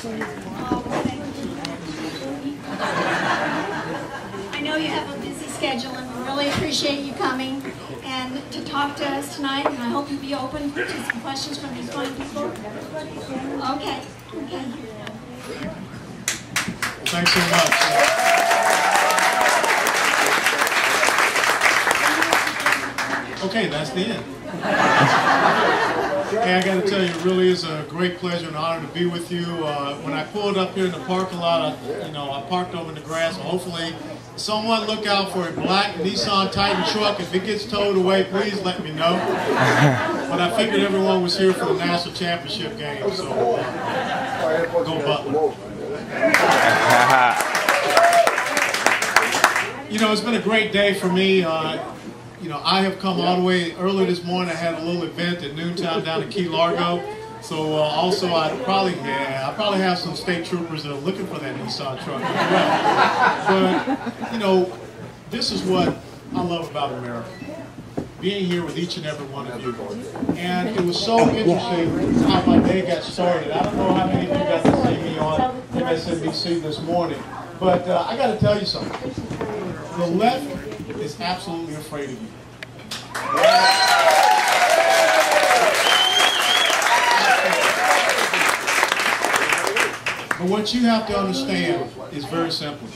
I know you have a busy schedule, and we really appreciate you coming and to talk to us tonight, and I hope you'll be open to some questions from these fine people. Okay. Thanks so much. Okay, that's the end. Hey, I got to tell you, it really is a great pleasure and honor to be with you. When I pulled up here in the parking lot, I parked over in the grass. So hopefully, someone look out for a black Nissan Titan truck. If it gets towed away, please let me know. But I figured everyone was here for the national championship game, so go Butler. You know, it's been a great day for me. I have come all the way early this morning. I had a little event at noontime down in Key Largo. So also I probably have some state troopers that are looking for that Nissan truck as well. But, this is what I love about America. Being here with each and every one of you. And it was so interesting how my day got started. I don't know how many of you got to see me on MSNBC this morning. But I got to tell you something. The left is absolutely afraid of you. But what you have to understand is very simple.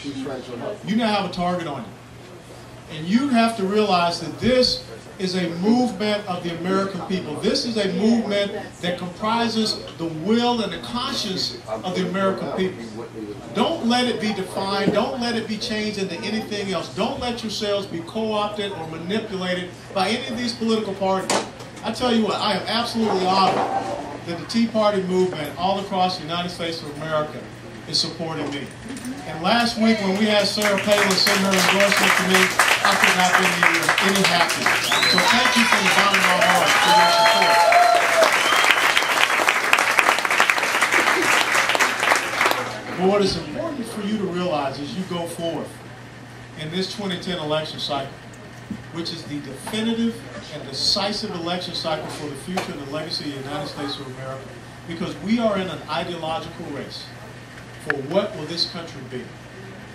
You now have a target on you. And you have to realize that this is a movement of the American people. This is a movement that comprises the will and the conscience of the American people. Don't let it be defined. Don't let it be changed into anything else. Don't let yourselves be co-opted or manipulated by any of these political parties. I tell you what, I am absolutely honored that the Tea Party movement all across the United States of America is supporting me. And last week when we had Sarah Palin send her endorsement to me, I could not be any happier. So thank you from the bottom of my heart for your support. But what is important for you to realize as you go forth in this 2010 election cycle, which is the definitive and decisive election cycle for the future and the legacy of the United States of America, because we are in an ideological race for what will this country be.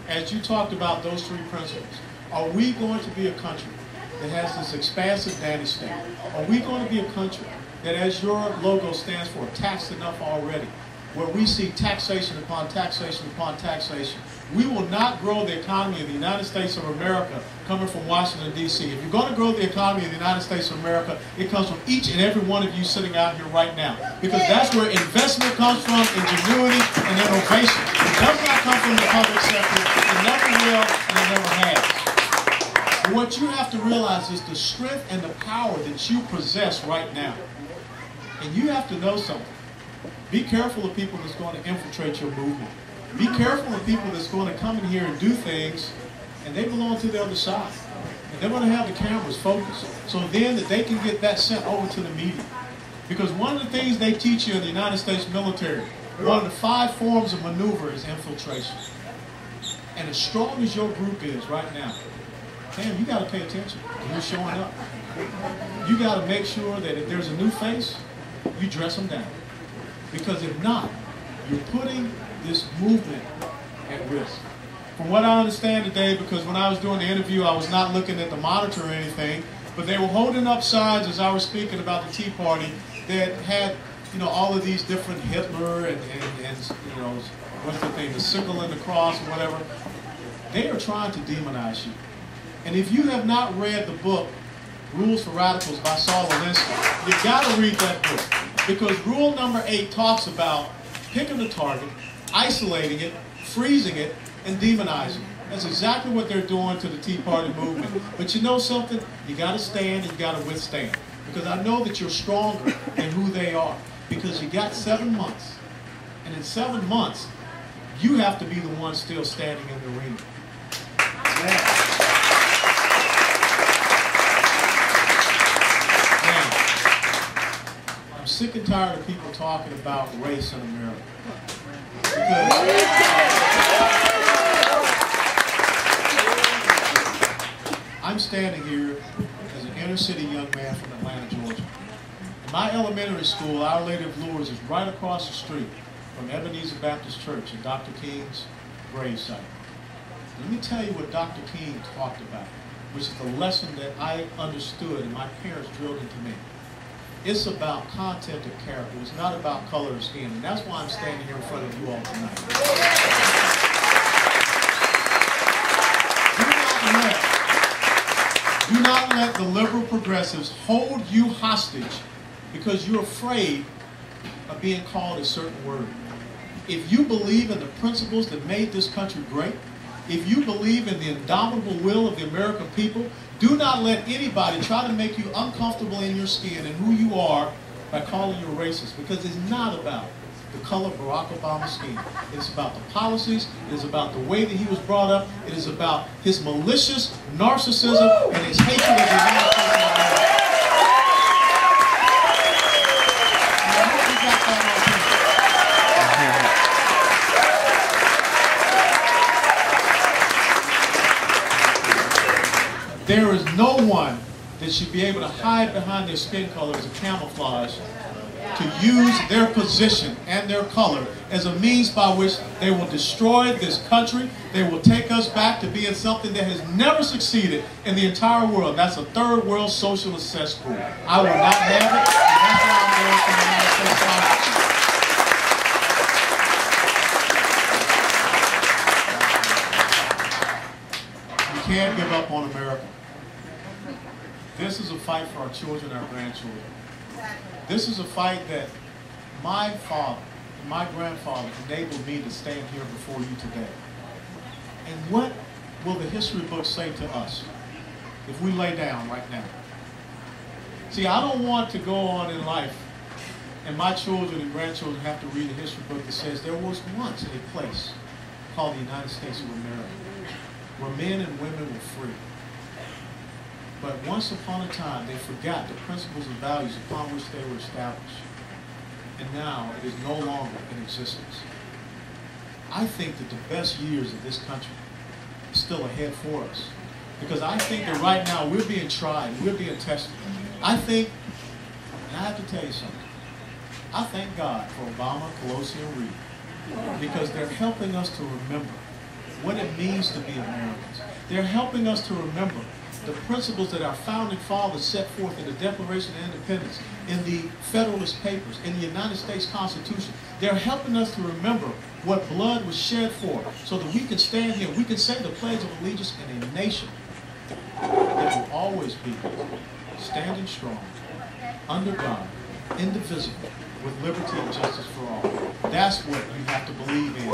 As you talked about those three principles, are we going to be a country that has this expansive daddy state? Are we going to be a country that, as your logo stands for, taxed enough already, where we see taxation upon taxation upon taxation? We will not grow the economy of the United States of America coming from Washington, D.C. If you're going to grow the economy of the United States of America, it comes from each and every one of you sitting out here right now. Because that's where investment comes from, ingenuity and innovation. It does not come from the public sector. It never will, and it never has. But what you have to realize is the strength and the power that you possess right now. And you have to know something. Be careful of people that's going to infiltrate your movement. Be careful of people that's going to come in here and do things, and they belong to the other side. And they're going to have the cameras focused, so then that they can get that sent over to the media. Because one of the things they teach you in the United States military, one of the 5 forms of maneuver is infiltration. And as strong as your group is right now, man, you got to pay attention when you're showing up. You got to make sure that if there's a new face, you dress them down. Because if not, you're putting this movement at risk. From what I understand today, because when I was doing the interview, I was not looking at the monitor or anything, but they were holding up signs as I was speaking about the Tea Party that had, all of these different Hitler and what's the thing, the sickle and the cross or whatever. They are trying to demonize you. And if you have not read the book, Rules for Radicals by Saul Alinsky, you've got to read that book. Because rule number 8 talks about picking the target, isolating it, freezing it, and demonizing it. That's exactly what they're doing to the Tea Party movement. But you know something? You got to stand and you got to withstand. Because I know that you're stronger than who they are. Because you got 7 months. And in 7 months, you have to be the one still standing in the arena. Yeah. I'm sick and tired of people talking about race in America. Because I'm standing here as an inner city young man from Atlanta, Georgia. In my elementary school, Our Lady of Lourdes is right across the street from Ebenezer Baptist Church in Dr. King's gravesite. Let me tell you what Dr. King talked about, which is the lesson that I understood and my parents drilled into me. It's about content of character. It's not about color of skin. And that's why I'm standing here in front of you all tonight. Do not let the liberal progressives hold you hostage because you're afraid of being called a certain word. If you believe in the principles that made this country great, if you believe in the indomitable will of the American people, do not let anybody try to make you uncomfortable in your skin and who you are by calling you a racist, because it's not about the color of Barack Obama's skin. It's about the policies. It is about the way that he was brought up. It is about his malicious narcissism and his hatred of the United States of America. And I hope you got that on tape. There is no one that should be able to hide behind their skin color as a camouflage to use their position and their color as a means by which they will destroy this country. They will take us back to being something that has never succeeded in the entire world. That's a third world socialist cesspool. I will not have it, and that's why I'm going to the United States Congress. We can't give up on America. This is a fight for our children and our grandchildren. This is a fight that my father and my grandfather enabled me to stand here before you today. And what will the history books say to us if we lay down right now? See, I don't want to go on in life and my children and grandchildren have to read a history book that says there was once a place called the United States of America where men and women were free. But once upon a time, they forgot the principles and values upon which they were established. And now it is no longer in existence. I think that the best years of this country are still ahead for us. Because I think that right now we're being tried, we're being tested. I think, and I have to tell you something, I thank God for Obama, Pelosi, and Reid. Because they're helping us to remember what it means to be Americans. They're helping us to remember the principles that our founding fathers set forth in the Declaration of Independence, in the Federalist Papers, in the United States Constitution. They're helping us to remember what blood was shed for, so that we can stand here, we can say the Pledge of Allegiance in a nation that will always be standing strong, under God, indivisible, with liberty and justice for all. That's what you have to believe in.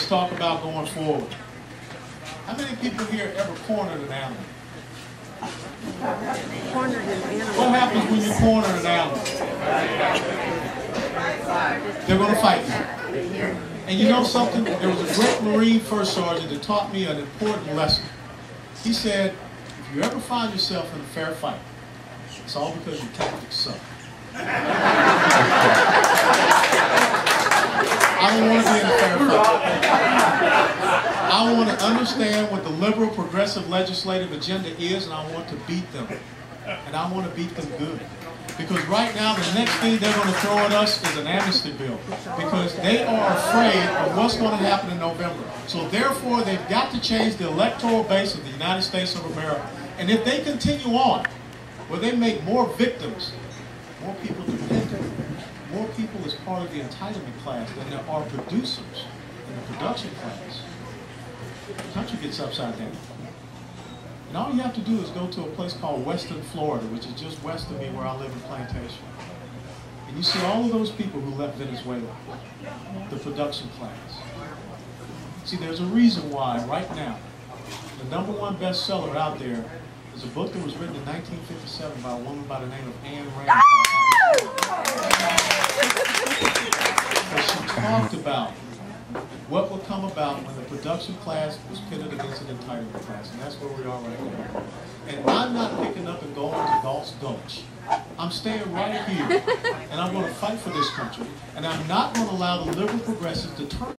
Talk about going forward. How many people here ever cornered an animal? What happens when you corner an animal? They're going to fight you. And you know something? There was a great Marine First Sergeant that taught me an important lesson. He said, if you ever find yourself in a fair fight, it's all because your tactics suck. I don't want to be in a fair fight. I want to understand what the liberal progressive legislative agenda is, and I want to beat them. And I want to beat them good. Because right now, the next thing they're going to throw at us is an amnesty bill. Because they are afraid of what's going to happen in November. So therefore, they've got to change the electoral base of the United States of America. And if they continue on, where they make more victims, more people dependent, more people as part of the entitlement class than there are producers in the production class, the country gets upside down. And all you have to do is go to a place called Western Florida, which is just west of me where I live in Plantation. And you see all of those people who left Venezuela, the production class. See, there's a reason why right now, the #1 bestseller out there is a book that was written in 1957 by a woman by the name of Anne Rand. But she talked about what would come about when the production class was pitted against an entitlement class. And that's where we are right now. And I'm not picking up and going to Galt's Gulch. I'm staying right here. And I'm going to fight for this country. And I'm not going to allow the liberal progressives to turn